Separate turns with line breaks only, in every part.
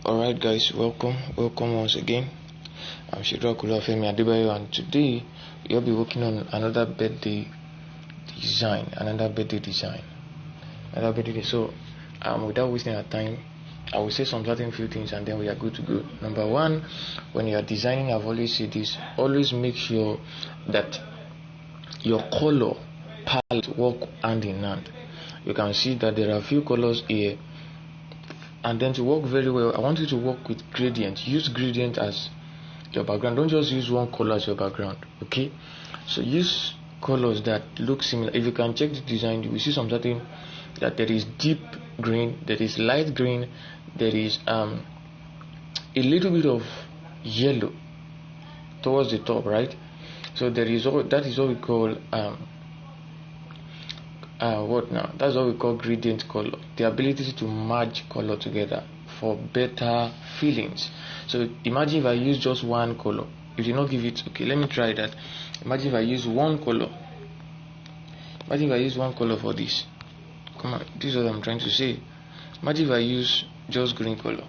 Alright guys, welcome once again. I'm Shidra Kulafemi Adebayo, and today we'll be working on another birthday design. So without wasting our time, I will say some certain few things and then we are good to go. Number one, when you are designing, I've always said this, always make sure that your color palette work hand in hand. You can see that there are a few colors here, and then to work very well, I want you to work with gradient. Use gradient as your background. Don't just use one color as your background. Okay, so use colors that look similar. If you can check the design, you will see something that there is deep green, there is light green, there is a little bit of yellow towards the top, right? So that is what we call that's what we call gradient color, the ability to merge color together for better feelings. So imagine if I use just one color, it will not give it. Okay, let me try that. Imagine if I use one color for this. Come on, this is what I'm trying to say. Imagine if I use just green color.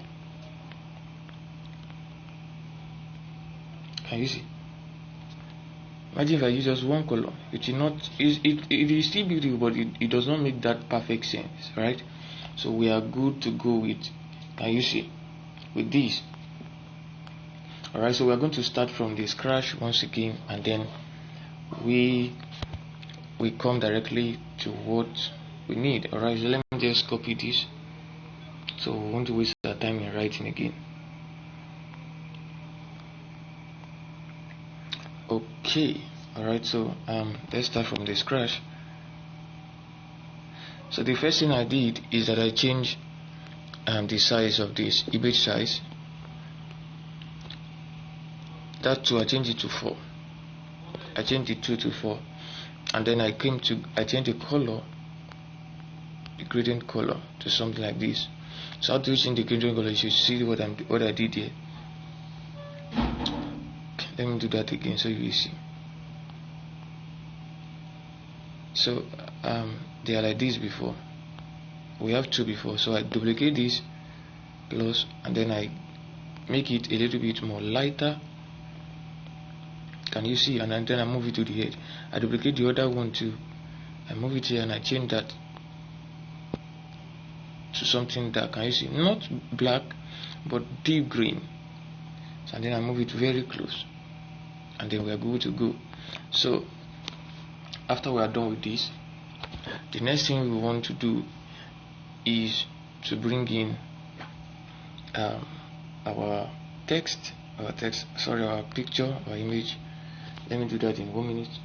Can you see? Imagine if I use just one color, it is still beautiful, but it does not make that perfect sense, right? So we are good to go with, can you see, with this. Alright, so we are going to start from the scratch once again, and then we come directly to what we need. Alright, so let me just copy this, so we won't waste our time in writing again. Okay, alright, so let's start from the scratch. So the first thing I did is that I changed the size of this image size. That too, I changed it to 4. I changed the 2 to 4, and then I changed the color, the gradient color, to something like this. So how do you change the gradient color? You should see what I did here. Let me do that again so you will see. So they are like this before. We have 2 before, so I duplicate this plus, and then I make it a little bit more lighter. Can you see? And then I move it to the head. I duplicate the other one too. I move it here and I change that to something that, can you see, not black but deep green. So, and then I move it very close, and then we are good to go. So after we are done with this, the next thing we want to do is to bring in our picture, our image. Let me do that in 1 minute.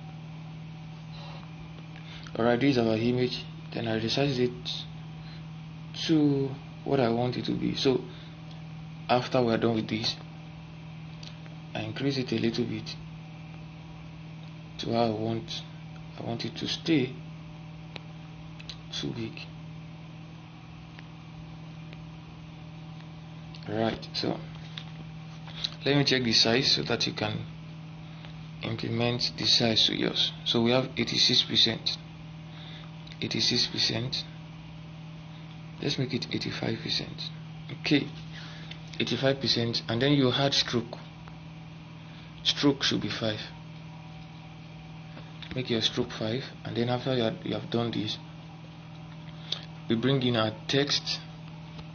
Alright, this is our image. Then I resize it to what I want it to be. So after we are done with this, I increase it a little bit to how I want it to stay too big. Right, so let me check the size so that you can implement the size to yours. So we have 86%. Let's make it 85%. Okay, 85%, and then you add stroke. Stroke should be 5. Make your stroke 5, and then after you have done this, we bring in our text,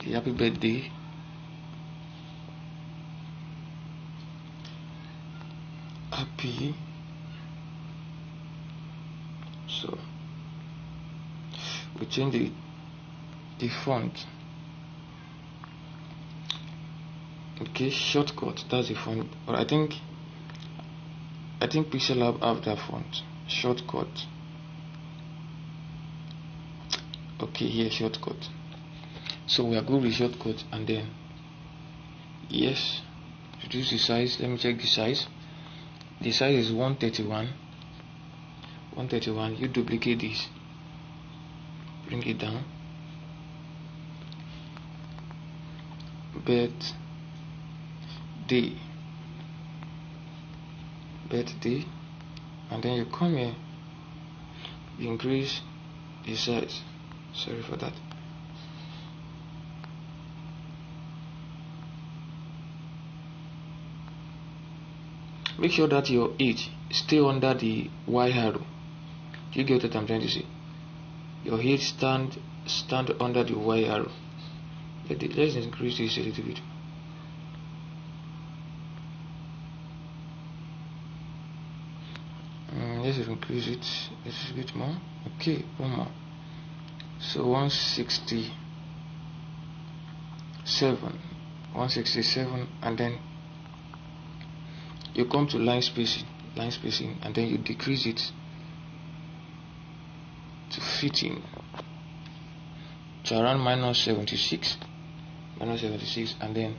the happy birthday. Happy. So we change the font. Okay, shortcut, that's the font. But I think Pixel Lab have that font. Shortcut. Okay, here, shortcut. So we are good with shortcut, and then yes, reduce the size. Let me check the size. The size is 131. You duplicate this, bring it down. Birthday, and then you come here, you increase the size. Sorry for that. make sure that your edge stay under the Y arrow. Do you get what I'm trying to say? Your head stand under the Y arrow. Let's increase this a little bit. Let's increase it a little bit more. Okay, one more. So 167, and then you come to line spacing, and then you decrease it to fit in to around -76, and then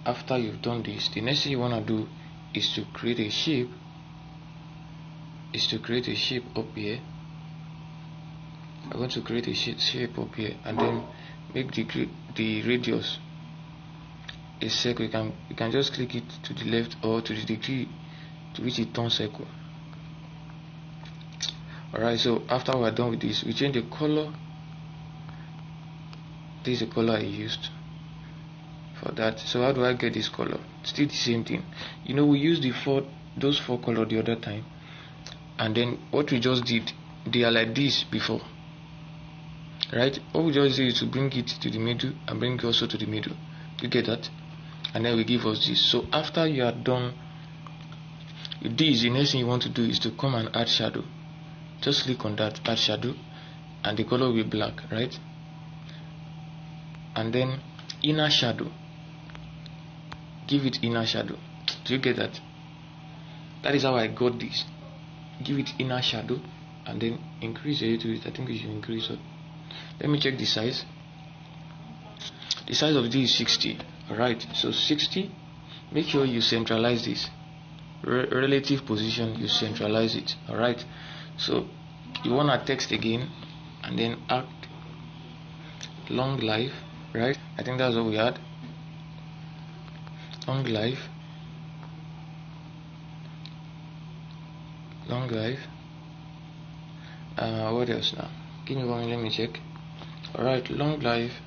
after you've done this, the next thing you want to do is to create a shape. Up here. I'm going to create a shape up here, and then make the radius a circle. You can just click it to the left or to the degree to which it turns circle. Alright, so after we're done with this, we change the color. This is the color I used for that. So how do I get this color? Still the same thing. We used those four colors the other time, and then what we just did, they are like this before, right? What we just did is to bring it to the middle and bring it also to the middle. You get that? And then we give us this. So after you are done with this, the next thing you want to do is to come and add shadow. Just click on that, add shadow, and the color will be black, right? And then inner shadow, give it inner shadow. Do you get that? That is how I got this. Give it inner shadow, and then increase a little bit. I think we should increase it. Let me check the size. The size of this is 60. Alright, so 60. Make sure you centralize this. Relative position, you centralize it. Alright, so you want to text again, and then add long life, right? I think that's what we had. Long life. What else now? Give me one, let me check. Alright, long life,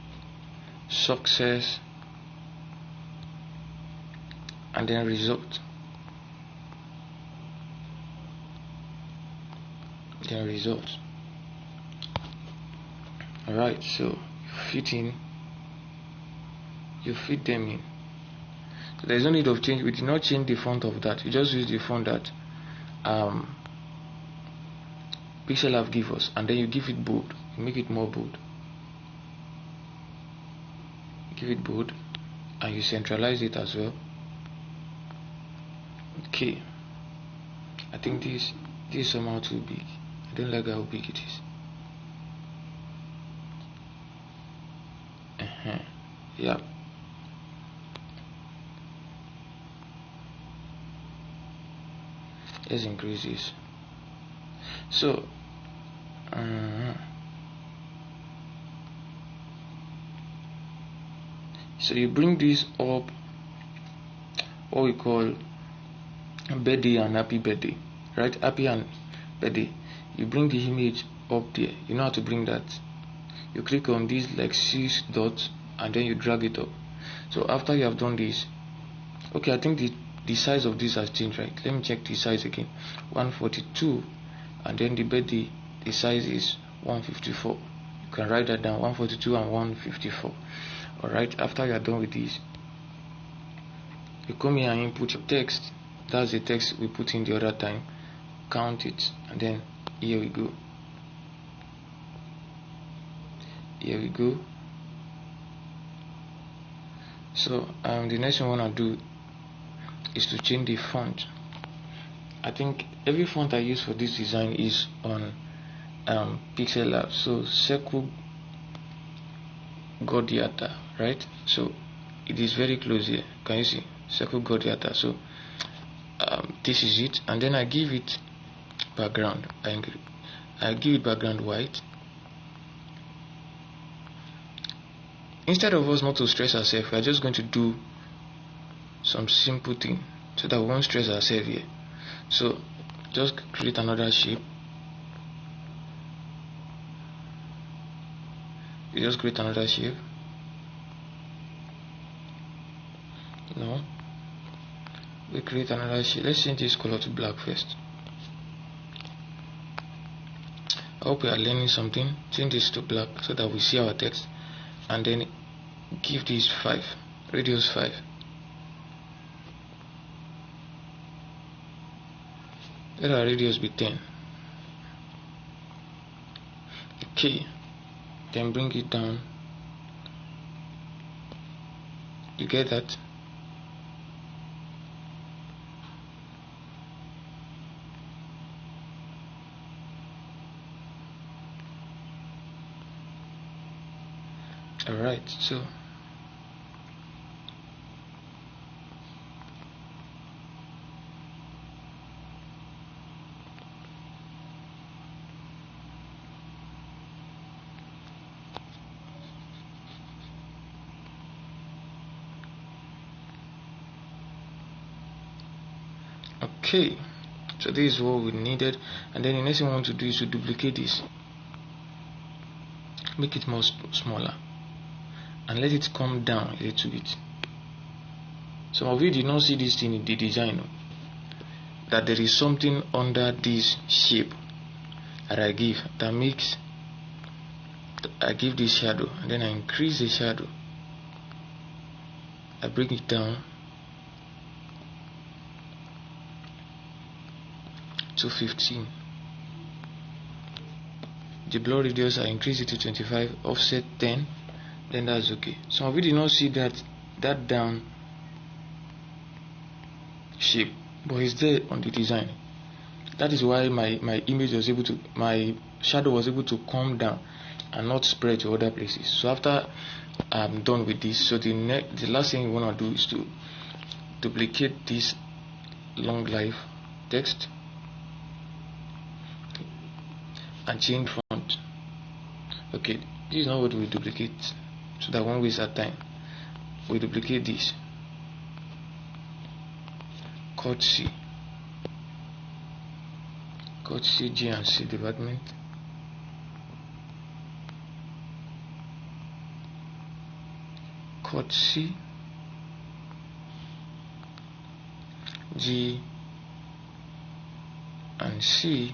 success, and then result. Alright, so you fit them in. So there's no need of change. We did not change the font of that. We just use the font that Pixel Lab give us, and then you give it bold. You make it more bold. Give it bold, and you centralize it as well. Okay, I think this is somehow too big. I don't like how big it is. Yeah. Let's increase this. So so you bring this up, what we call birthday and happy birthday, right? Happy and birthday. You bring the image up there. You know how to bring that. You click on these like 6 dots, and then you drag it up. So after you have done this, okay, I think the size of this has changed, right? Let me check the size again. 142, and then the birthday, the size is 154. You can write that down, 142 and 154. Alright, after you are done with this, you come here and input your text. That's the text we put in the other time. Count it, and then here we go. So the next thing I want to do is to change the font. I think every font I use for this design is on Pixel Lab. So Circle Godiata, right? So it is very close here. Can you see? Circle Godiata. So this is it, and then I give it background. I give it background white. Instead of us not to stress ourselves, we are just going to do some simple thing so that we won't stress ourselves here. So just create another shape. You just create another shape. No. we create another sheet. Let's change this color to black first. I hope we are learning something. Change this to black so that we see our text, and then give this 5, radius 5. Let our radius be 10. Okay, then bring it down. You get that? Alright, so okay, so this is what we needed, and then the next thing we want to do is to duplicate this, make it more smaller, and let it come down a little bit. Some of you did not see this thing in the design, that there is something under this shape that I give that makes, I give this shadow, and then I increase the shadow, I bring it down to 15. The blur radius, I increase it to 25, offset 10, then that's okay. Some of you did not see that down shape, but it's there on the design. That is why my image was able to, my shadow was able to come down and not spread to other places. So after I'm done with this, so the last thing you want to do is to duplicate this long life text and change font. Okay, this is not what we duplicate, so that won't waste our time. We duplicate this, Cut C, G and C department, Cut C, G and C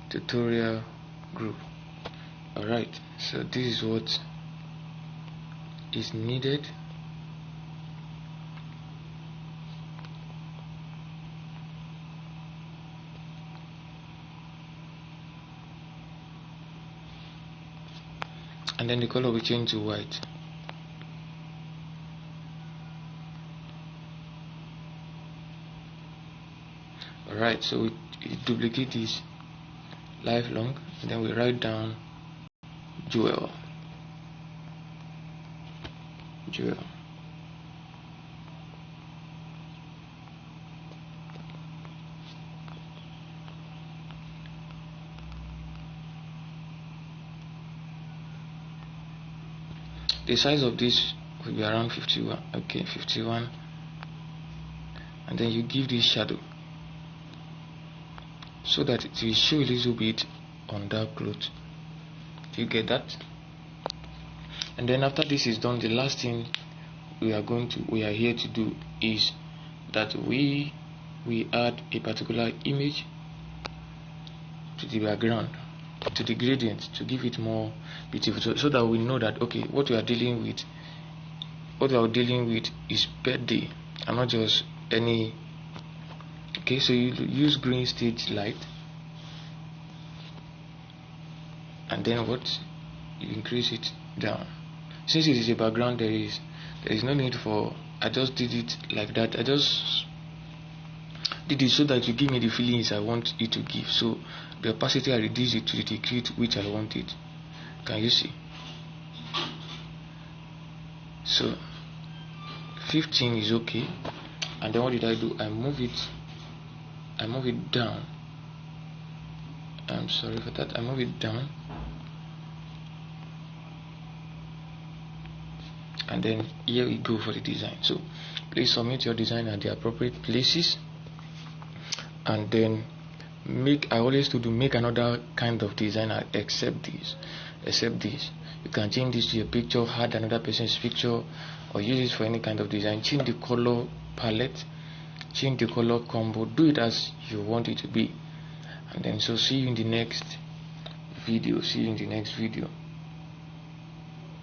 tutorial group. Alright, so this is what is needed. And then the color will change to white. Alright, so we duplicate this lifelong, and then we write down Joel. The size of this will be around 51. Okay, 51. And then you give this shadow so that it will show a little bit on dark cloth. Do you get that? And then after this is done, the last thing we are here to do is that we add a particular image to the background, to the gradient, to give it more beautiful, so that we know that okay, what we are dealing with is birthday and not just any. Okay, so you use green stage light, and then what, you increase it down. Since it is a background, there is no need for, I just did it like that. I just did it so that you give me the feelings I want it to give. So the opacity, I reduce it to the degree to which I want it. Can you see? So 15 is okay. And then what did I do? I move it down. I'm sorry for that. I move it down, and then here we go for the design. So please submit your design at the appropriate places, and then I always do make another kind of design except this. You can change this to your picture, add another person's picture, or use it for any kind of design. Change the color palette, change the color combo, do it as you want it to be. And then so see you in the next video.